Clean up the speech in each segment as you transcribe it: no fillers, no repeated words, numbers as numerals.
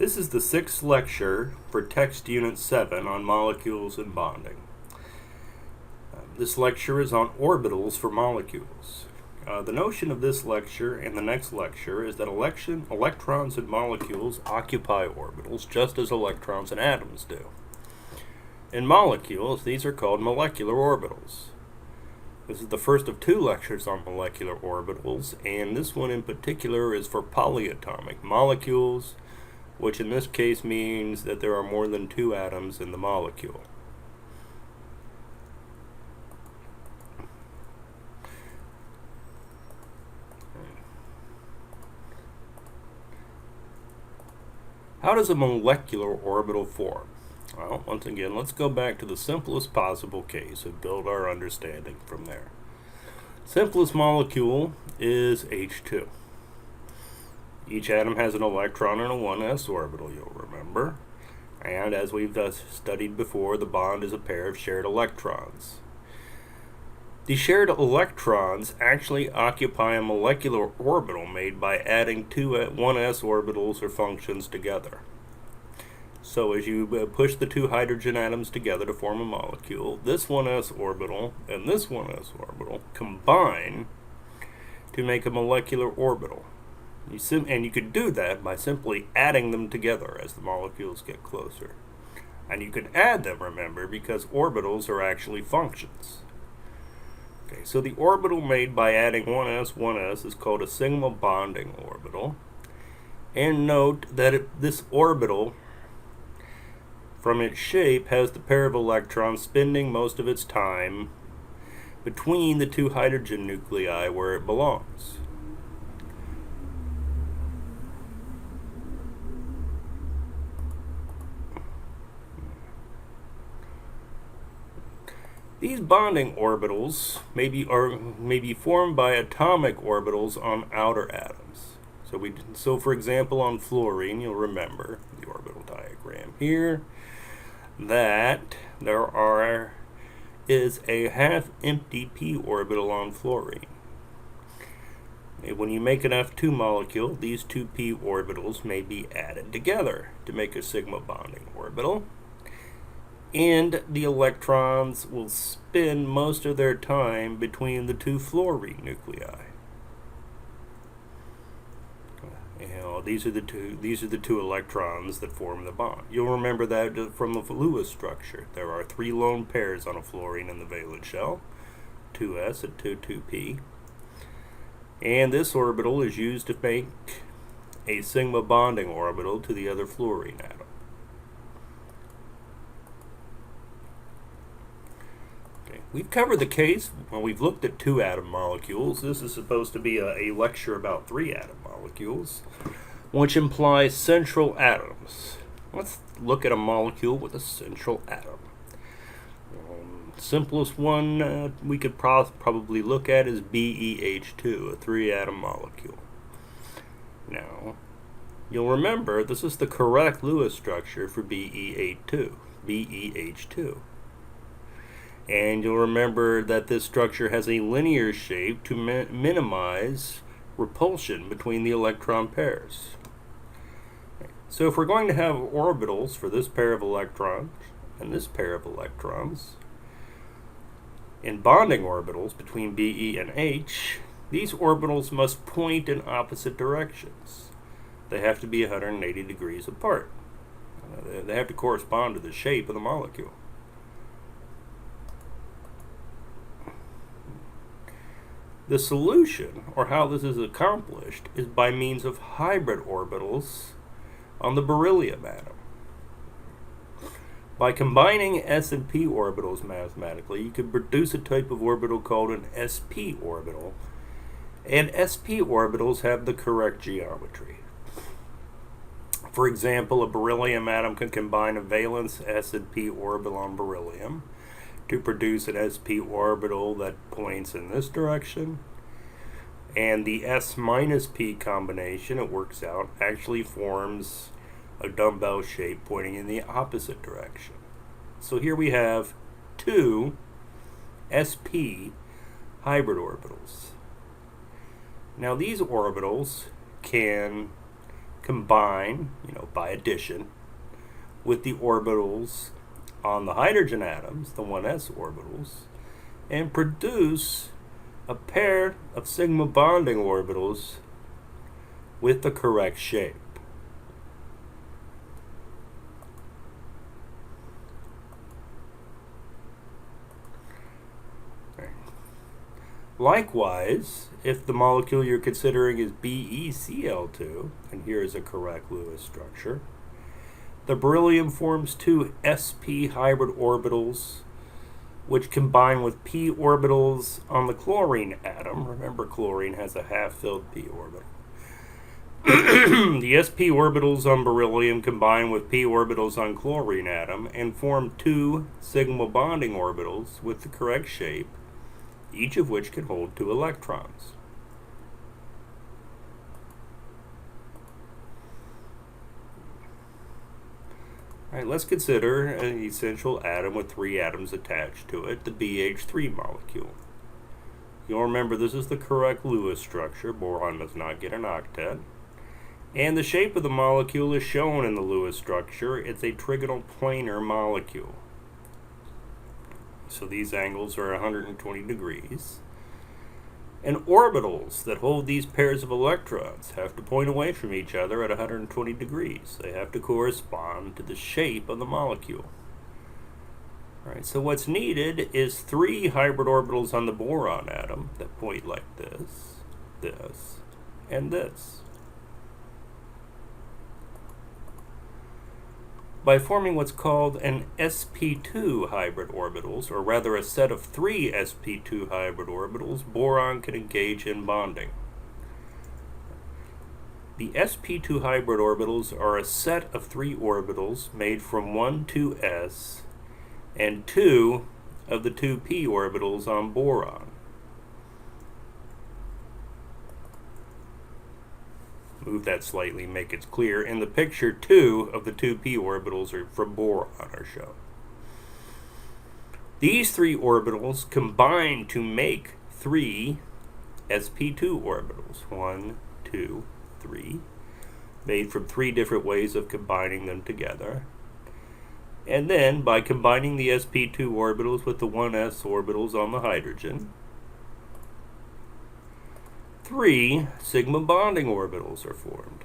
This is the 6th lecture for Text Unit 7 on molecules and bonding. This lecture is on orbitals for molecules. The notion of this lecture and the next lecture is that electrons and molecules occupy orbitals just as electrons and atoms do. In molecules, these are called molecular orbitals. This is the first of 2 lectures on molecular orbitals, and this one in particular is for polyatomic molecules, which in this case means that there are more than 2 atoms in the molecule. How does a molecular orbital form? Well, once again, let's go back to the simplest possible case and build our understanding from there. Simplest molecule is H2. Each atom has an electron and a 1s orbital, you'll remember. And as we've studied before, the bond is a pair of shared electrons. The shared electrons actually occupy a molecular orbital made by adding 2 1s orbitals or functions together. So as you push the 2 hydrogen atoms together to form a molecule, this 1s orbital and this 1s orbital combine to make a molecular orbital. And you could do that by simply adding them together as the molecules get closer. And you can add them, remember, because orbitals are actually functions. Okay, so the orbital made by adding 1s is called a sigma bonding orbital. And note that this orbital, from its shape, has the pair of electrons spending most of its time between the 2 hydrogen nuclei where it belongs. These bonding orbitals may be formed by atomic orbitals on outer atoms. So for example, on fluorine, you'll remember the orbital diagram here, that there is a half-empty p orbital on fluorine. When you make an F2 molecule, these 2 p orbitals may be added together to make a sigma bonding orbital. And the electrons will spend most of their time between the 2 fluorine nuclei. These are the two electrons that form the bond. You'll remember that from the Lewis structure. There are 3 lone pairs on a fluorine in the valence shell, 2s and 2p. And this orbital is used to make a sigma bonding orbital to the other fluorine atom. We've covered the case when we've looked at 2 atom molecules. This is supposed to be a lecture about 3 atom molecules, which implies central atoms. Let's look at a molecule with a central atom. Simplest one we could probably look at is BeH2, a 3 atom molecule. Now, you'll remember this is the correct Lewis structure for BeH2. And you'll remember that this structure has a linear shape to minimize repulsion between the electron pairs. So if we're going to have orbitals for this pair of electrons and this pair of electrons, in bonding orbitals between Be and H, these orbitals must point in opposite directions. They have to be 180 degrees apart. They have to correspond to the shape of the molecule. The solution, or how this is accomplished, is by means of hybrid orbitals on the beryllium atom. By combining s and p orbitals mathematically, you could produce a type of orbital called an sp orbital, and sp orbitals have the correct geometry. For example, a beryllium atom can combine a valence s and p orbital on beryllium to produce an sp orbital that points in this direction, and the s minus p combination, it works out, actually forms a dumbbell shape pointing in the opposite direction. So here we have 2 sp hybrid orbitals. Now these orbitals can combine, by addition, with the orbitals on the hydrogen atoms, the 1s orbitals, and produce a pair of sigma bonding orbitals with the correct shape. Likewise, if the molecule you're considering is BeCl2, and here is a correct Lewis structure, the beryllium forms two sp hybrid orbitals which combine with p orbitals on the chlorine atom. Remember, chlorine has a half-filled p orbital. The sp orbitals on beryllium combine with p orbitals on chlorine atom and form two sigma bonding orbitals with the correct shape, each of which can hold 2 electrons. All right, let's consider an essential atom with 3 atoms attached to it, the BH3 molecule. You'll remember this is the correct Lewis structure. Boron does not get an octet. And the shape of the molecule is shown in the Lewis structure. It's a trigonal planar molecule. So these angles are 120 degrees. And orbitals that hold these pairs of electrons have to point away from each other at 120 degrees. They have to correspond to the shape of the molecule. All right, so what's needed is 3 hybrid orbitals on the boron atom that point like this, this, and this. By forming what's called an sp2 hybrid orbitals, or rather a set of 3 sp2 hybrid orbitals, boron can engage in bonding. The sp2 hybrid orbitals are a set of 3 orbitals made from 1 2s and 2 of the 2p orbitals on boron. Move that slightly, make it clear. In the picture, 2 of the 2p orbitals are from boron are shown. These 3 orbitals combine to make 3 sp2 orbitals. 1, 2, 3. Made from 3 different ways of combining them together. And then, by combining the sp2 orbitals with the 1s orbitals on the hydrogen, 3 sigma bonding orbitals are formed.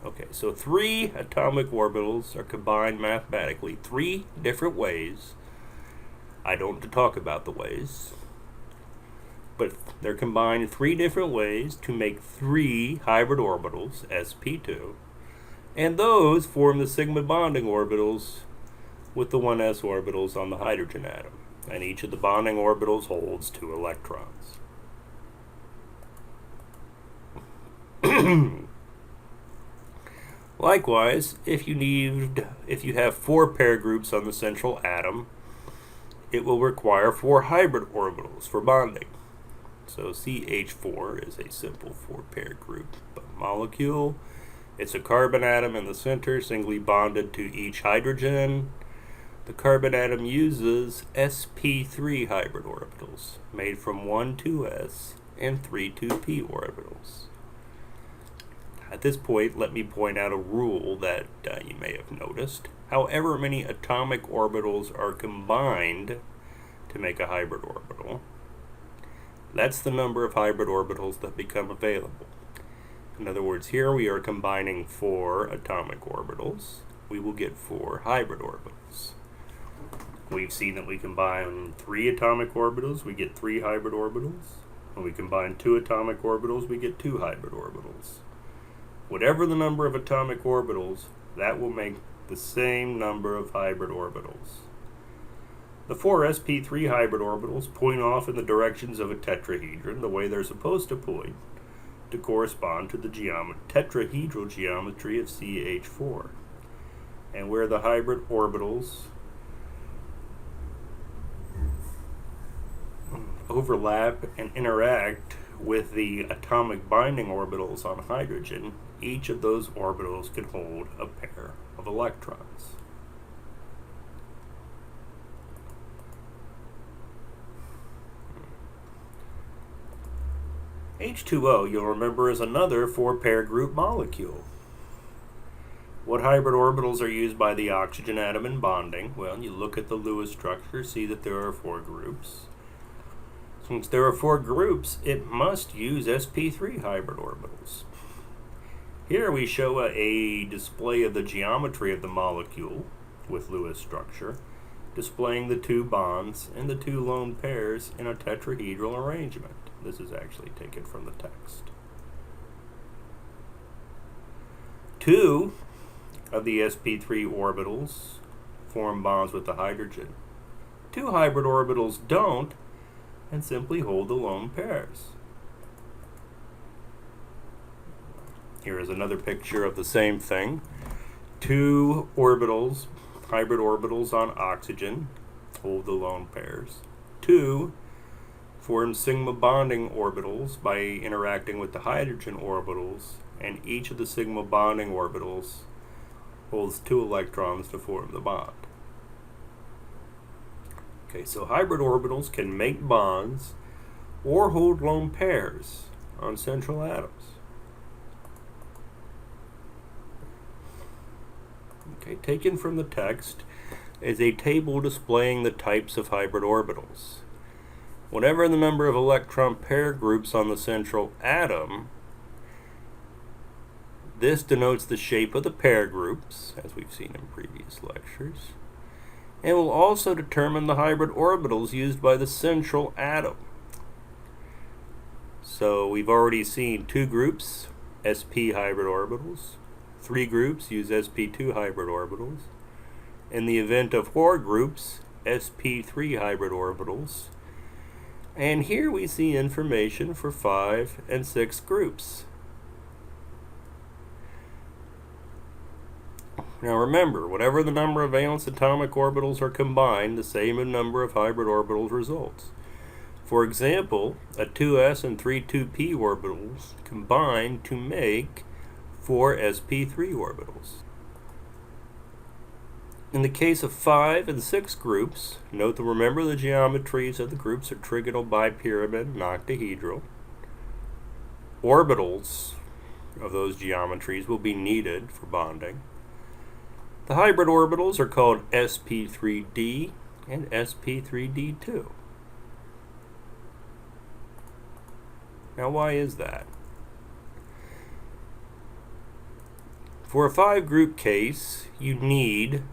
Okay, so 3 atomic orbitals are combined mathematically 3 different ways. I don't want to talk about the ways, but they're combined 3 different ways to make 3 hybrid orbitals, sp2, and those form the sigma bonding orbitals with the 1s orbitals on the hydrogen atom, and each of the bonding orbitals holds 2 electrons. Likewise, if you have 4 pair groups on the central atom, it will require 4 hybrid orbitals for bonding. So CH4 is a simple 4-pair group molecule. It's a carbon atom in the center, singly bonded to each hydrogen. The carbon atom uses sp3 hybrid orbitals, made from 1 2s and 3 2p orbitals. At this point, let me point out a rule that you may have noticed. However many atomic orbitals are combined to make a hybrid orbital, that's the number of hybrid orbitals that become available. In other words, here we are combining 4 atomic orbitals. We will get 4 hybrid orbitals. We've seen that we combine 3 atomic orbitals, we get 3 hybrid orbitals. When we combine 2 atomic orbitals, we get 2 hybrid orbitals. Whatever the number of atomic orbitals, that will make the same number of hybrid orbitals. The 4 sp3 hybrid orbitals point off in the directions of a tetrahedron, the way they're supposed to point, to correspond to the tetrahedral geometry of CH4. And where the hybrid orbitals overlap and interact with the atomic binding orbitals on hydrogen, each of those orbitals can hold a pair of electrons. H2O, you'll remember, is another 4-pair group molecule. What hybrid orbitals are used by the oxygen atom in bonding? Well, you look at the Lewis structure, see that there are 4 groups. Since there are 4 groups, it must use sp3 hybrid orbitals. Here we show a display of the geometry of the molecule with Lewis structure, displaying the 2 bonds and the 2 lone pairs in a tetrahedral arrangement. This is actually taken from the text. 2 of the sp3 orbitals form bonds with the hydrogen. 2 hybrid orbitals don't and simply hold the lone pairs. Here is another picture of the same thing. 2 orbitals, hybrid orbitals on oxygen, hold the lone pairs. 2 form sigma bonding orbitals by interacting with the hydrogen orbitals, and each of the sigma bonding orbitals holds 2 electrons to form the bond. Okay, so hybrid orbitals can make bonds or hold lone pairs on central atoms. Okay, taken from the text is a table displaying the types of hybrid orbitals. Whatever the number of electron pair groups on the central atom, this denotes the shape of the pair groups, as we've seen in previous lectures, and will also determine the hybrid orbitals used by the central atom. So we've already seen 2 groups, sp hybrid orbitals. 3 groups use sp2 hybrid orbitals. In the event of 4 groups, sp3 hybrid orbitals. And here we see information for 5 and 6 groups. Now remember, whatever the number of valence atomic orbitals are combined, the same number of hybrid orbitals results. For example, a 2s and 3 2p orbitals combine to make 4 sp3 orbitals. In the case of 5 and 6 groups, note that remember the geometries of the groups are trigonal, bipyramid, and octahedral. Orbitals of those geometries will be needed for bonding. The hybrid orbitals are called sp3d and sp3d2. Now why is that? For a 5-group case, you need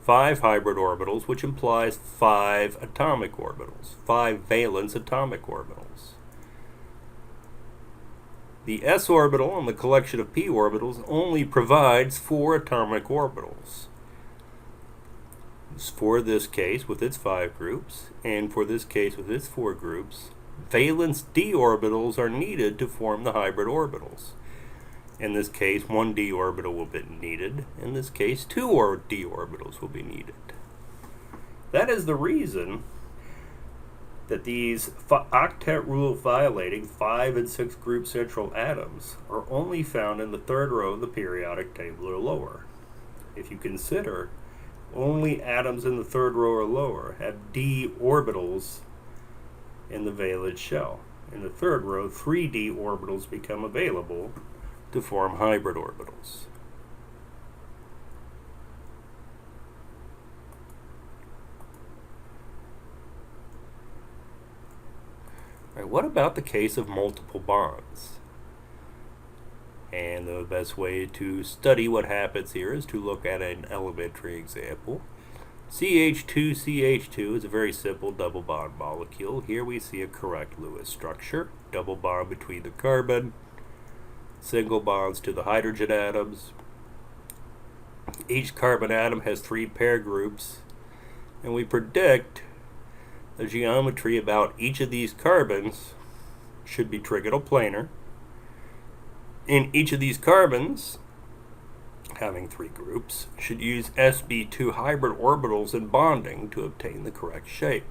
5 hybrid orbitals, which implies 5 atomic orbitals, 5 valence atomic orbitals. The s orbital on the collection of p orbitals only provides 4 atomic orbitals. For this case with its 5 groups, and for this case with its 4 groups, valence d orbitals are needed to form the hybrid orbitals. In this case, 1 d orbital will be needed. In this case, 2 d orbitals will be needed. That is the reason that these octet rule violating 5 and 6 group central atoms are only found in the 3rd row of the periodic table or lower. If you consider only atoms in the 3rd row or lower have d orbitals in the valence shell. In the 3rd row, 3 d orbitals become available to form hybrid orbitals. All right, what about the case of multiple bonds? And the best way to study what happens here is to look at an elementary example. CH2CH2 is a very simple double bond molecule. Here we see a correct Lewis structure. Double bond between the carbon, single bonds to the hydrogen atoms. Each carbon atom has 3 pair groups, and we predict the geometry about each of these carbons should be trigonal planar. In each of these carbons, having 3 groups, should use sp2 hybrid orbitals in bonding to obtain the correct shape.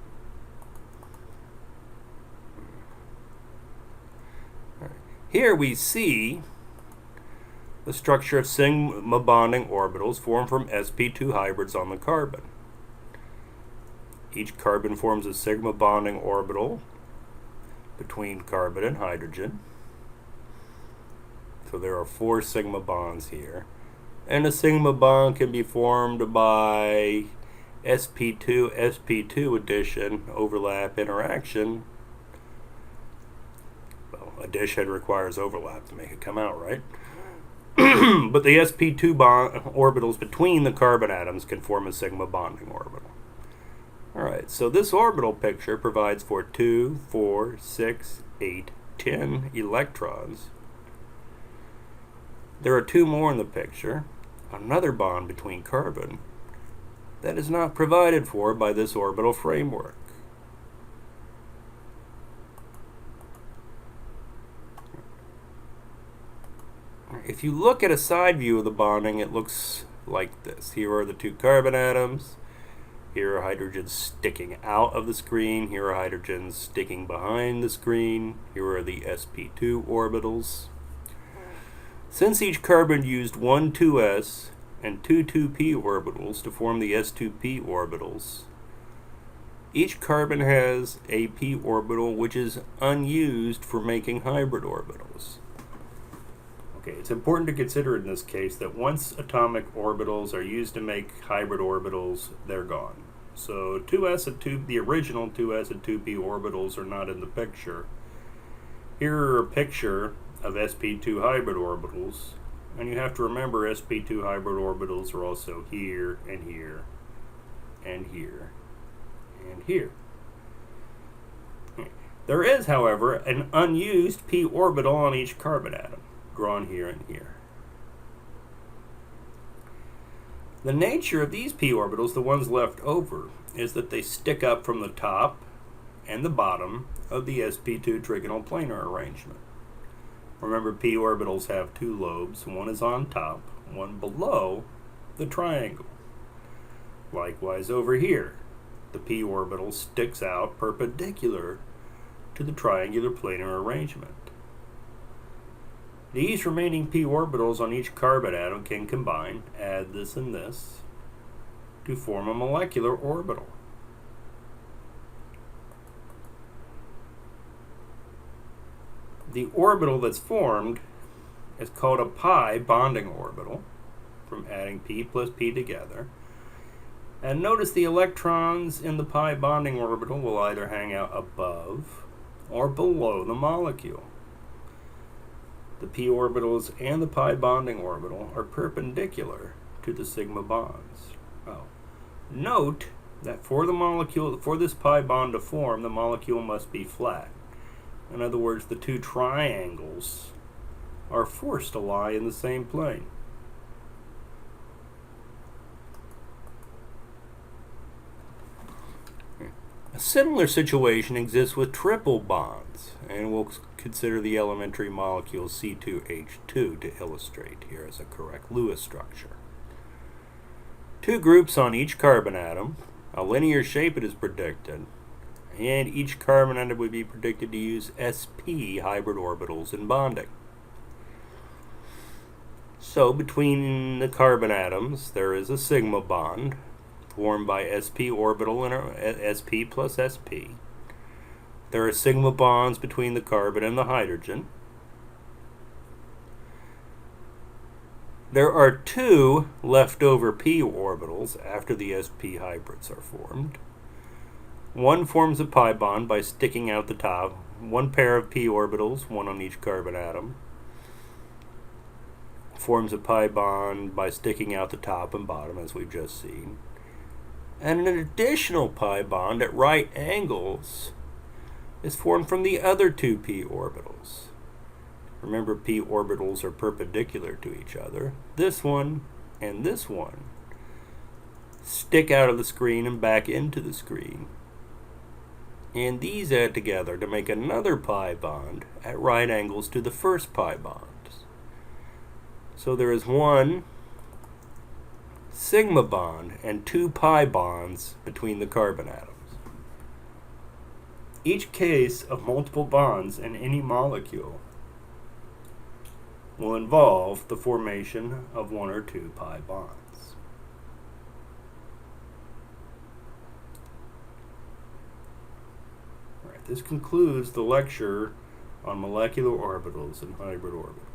Here we see the structure of sigma bonding orbitals formed from sp2 hybrids on the carbon. Each carbon forms a sigma bonding orbital between carbon and hydrogen. So there are 4 sigma bonds here. And a sigma bond can be formed by sp2 addition, overlap, interaction. Well, addition requires overlap to make it come out, right? But the sp2 orbitals between the carbon atoms can form a sigma bonding orbital. Alright, so this orbital picture provides for 2, 4, 6, 8, 10 electrons. There are 2 more in the picture, another bond between carbon, that is not provided for by this orbital framework. If you look at a side view of the bonding, it looks like this. Here are the 2 carbon atoms. Here are hydrogens sticking out of the screen. Here are hydrogens sticking behind the screen. Here are the sp2 orbitals. Since each carbon used 1 2s and 2 2p orbitals to form the s2p orbitals, each carbon has a p orbital which is unused for making hybrid orbitals. Okay, it's important to consider in this case that once atomic orbitals are used to make hybrid orbitals, they're gone. So 2s and 2, the original 2s and 2p orbitals are not in the picture. Here are a picture of sp2 hybrid orbitals, and you have to remember sp2 hybrid orbitals are also here and here and here and here. There is, however, an unused p orbital on each carbon atom, drawn here and here. The nature of these p orbitals, the ones left over, is that they stick up from the top and the bottom of the sp2 trigonal planar arrangement. Remember, p orbitals have 2 lobes. One is on top, one below the triangle. Likewise over here, the p orbital sticks out perpendicular to the triangular planar arrangement. These remaining p orbitals on each carbon atom can combine, add this and this, to form a molecular orbital. The orbital that's formed is called a pi bonding orbital, from adding p plus p together. And notice the electrons in the pi bonding orbital will either hang out above or below the molecule. The p orbitals and the pi bonding orbital are perpendicular to the sigma bonds. Note that for this pi bond to form, the molecule must be flat. In other words, the 2 triangles are forced to lie in the same plane. A similar situation exists with triple bonds, and we'll consider the elementary molecule C2H2 to illustrate here as a correct Lewis structure. 2 groups on each carbon atom, a linear shape it is predicted, and each carbon atom would be predicted to use sp hybrid orbitals in bonding. So between the carbon atoms, there is a sigma bond formed by sp orbital and sp plus sp. There are sigma bonds between the carbon and the hydrogen. There are 2 leftover p orbitals after the sp hybrids are formed. One forms a pi bond by sticking out the top, 1 pair of p orbitals, 1 on each carbon atom, forms a pi bond by sticking out the top and bottom, as we've just seen. And an additional pi bond at right angles is formed from the other 2 p orbitals. Remember, p orbitals are perpendicular to each other. This one and this one stick out of the screen and back into the screen. And these add together to make another pi bond at right angles to the first pi bonds. So there is 1 sigma bond and 2 pi bonds between the carbon atoms. Each case of multiple bonds in any molecule will involve the formation of 1 or 2 pi bonds. This concludes the lecture on molecular orbitals and hybrid orbitals.